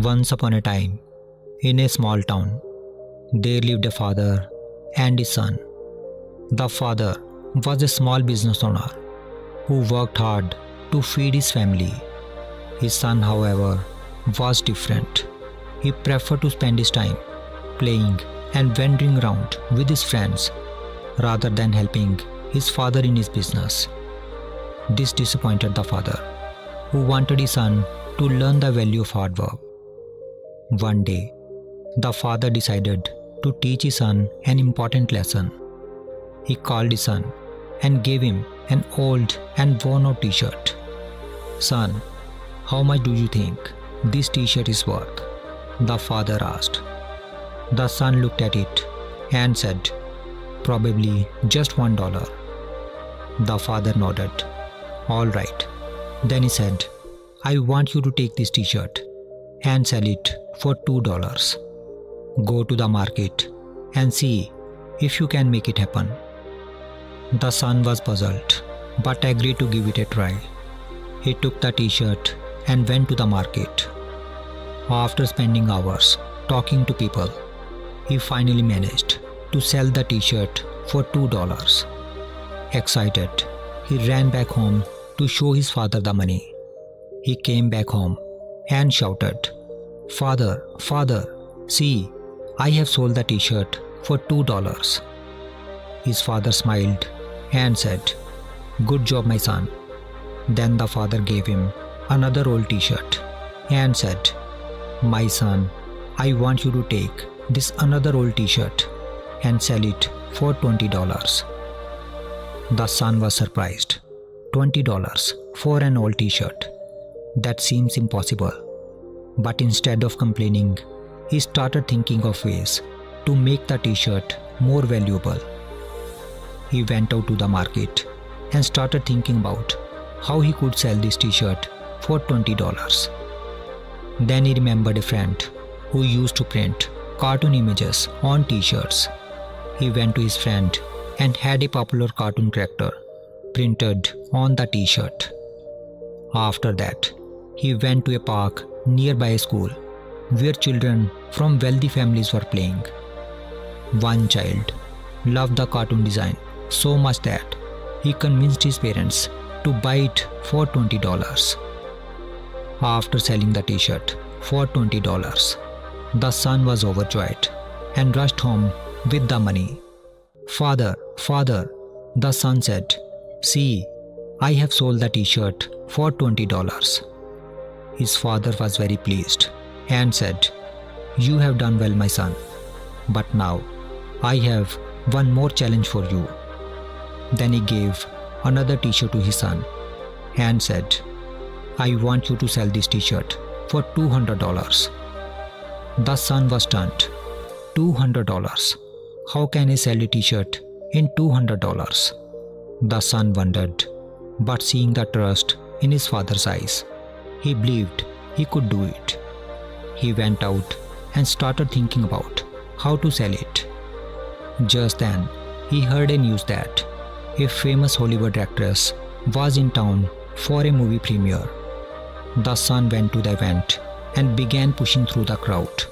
Once upon a time, in a small town, there lived a father and his son. The father was a small business owner who worked hard to feed his family. His son, however, was different. He preferred to spend his time playing and wandering around with his friends rather than helping his father in his business. This disappointed the father, who wanted his son to learn the value of hard work. One day, the father decided to teach his son an important lesson. He called his son and gave him an old and worn-out t-shirt. "Son, how much do you think this t-shirt is worth?" the father asked. The son looked at it and said, "Probably just $1. The father nodded. "All right." Then he said, "I want you to take this t-shirt and sell it for $2. Go to the market and see if you can make it happen." The son was puzzled, but agreed to give it a try. He took the t-shirt and went to the market. After spending hours talking to people, he finally managed to sell the t-shirt for $2. Excited, he ran back home to show his father the money. He came back home and shouted, "Father, father, see, I have sold the t-shirt for $2. His father smiled and said, "Good job, my son." Then the father gave him another old t-shirt and said, "My son, I want you to take this another old t-shirt and sell it for $20. The son was surprised. $20 for an old t-shirt. That seems impossible. But instead of complaining, he started thinking of ways to make the t-shirt more valuable. He went out to the market and started thinking about how he could sell this t-shirt for $20. Then he remembered a friend who used to print cartoon images on t-shirts. He went to his friend and had a popular cartoon character printed on the t-shirt. After that, he went to a park nearby a school where children from wealthy families were playing. One child loved the cartoon design so much that he convinced his parents to buy it for $20. After selling the t-shirt for $20, the son was overjoyed and rushed home with the money. "Father, father," the son said, "see, I have sold the t-shirt for $20. His father was very pleased and said, "You have done well, my son. But now I have one more challenge for you." Then he gave another t-shirt to his son and said, "I want you to sell this t-shirt for $200. The son was stunned. $200? How can I sell a t-shirt in $200? The son wondered, but seeing the trust in his father's eyes, he believed he could do it. He went out and started thinking about how to sell it. Just then, he heard a news that a famous Hollywood actress was in town for a movie premiere. The son went to the event and began pushing through the crowd.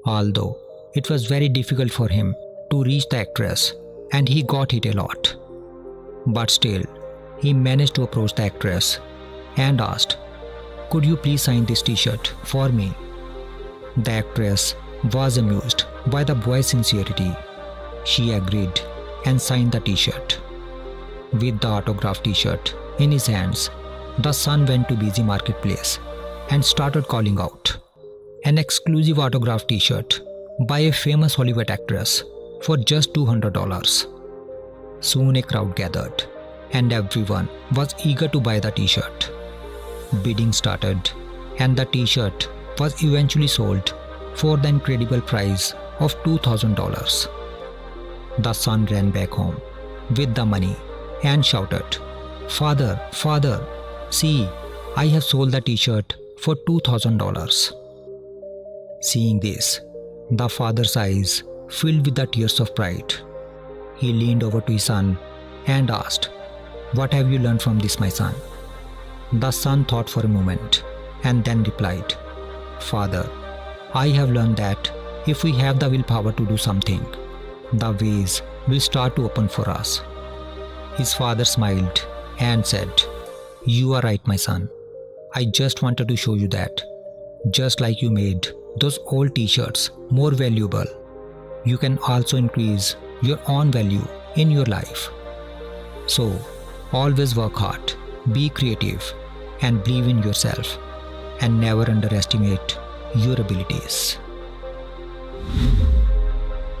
Although it was very difficult for him to reach the actress and he got hit a lot. But still, he managed to approach the actress and asked, "Could you please sign this t-shirt for me?" The actress was amused by the boy's sincerity. She agreed and signed the t-shirt. With the autographed t-shirt in his hands, the son went to busy marketplace and started calling out, "An exclusive autographed t-shirt by a famous Hollywood actress for just $200. Soon a crowd gathered and everyone was eager to buy the t-shirt. Bidding started and the t-shirt was eventually sold for the incredible price of $2,000. The son ran back home with the money and shouted, "Father, father, see, I have sold the t-shirt for $2,000. Seeing this, the father's eyes filled with the tears of pride. He leaned over to his son and asked, "What have you learned from this, my son?" The son thought for a moment and then replied, Father, I have learned that if we have the willpower to do something, the ways will start to open for us. His father smiled and said, You are right, my son. I just wanted to show you that, just like you made those old t-shirts more valuable, you can also increase your own value in your life. So, always work hard, be creative, and believe in yourself, and never underestimate your abilities.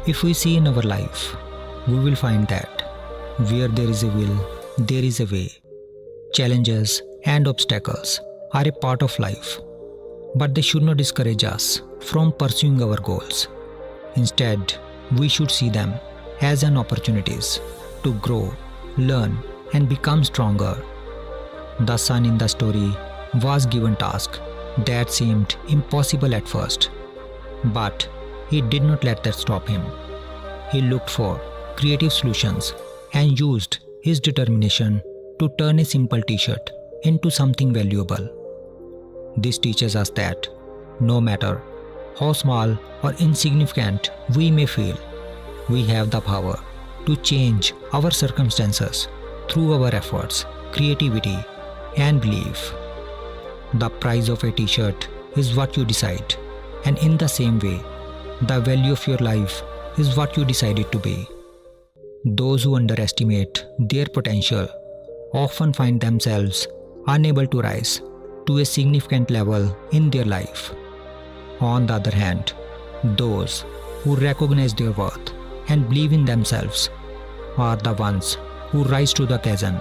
If we see in our life, we will find that where there is a will, there is a way. Challenges and obstacles are a part of life, but they should not discourage us from pursuing our goals. Instead, we should see them as an opportunities to grow, learn, and become stronger. The son in the story was given tasks that seemed impossible at first, but he did not let that stop him. He looked for creative solutions and used his determination to turn a simple t-shirt into something valuable. This teaches us that no matter how small or insignificant we may feel, we have the power to change our circumstances through our efforts, creativity, and belief. The price of a t-shirt is what you decide, and in the same way, the value of your life is what you decide it to be. Those who underestimate their potential often find themselves unable to rise to a significant level in their life. On the other hand, those who recognize their worth and believe in themselves are the ones who rise to the occasion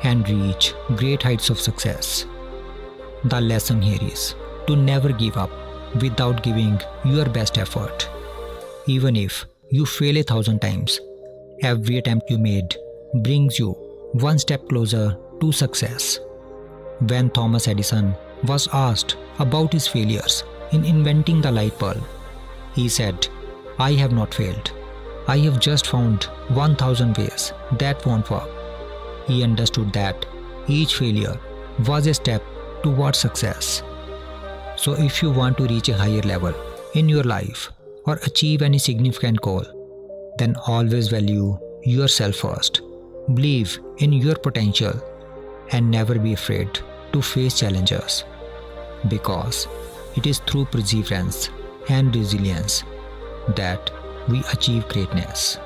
and reach great heights of success. The lesson here is to never give up without giving your best effort. Even if you fail 1,000 times, every attempt you made brings you one step closer to success. When Thomas Edison was asked about his failures in inventing the light bulb, he said, I have not failed. I have just found 1,000 ways that won't work. He understood that each failure was a step towards success. So if you want to reach a higher level in your life or achieve any significant goal, then always value yourself first. Believe in your potential and never be afraid to face challenges, because it is through perseverance and resilience that we achieve greatness.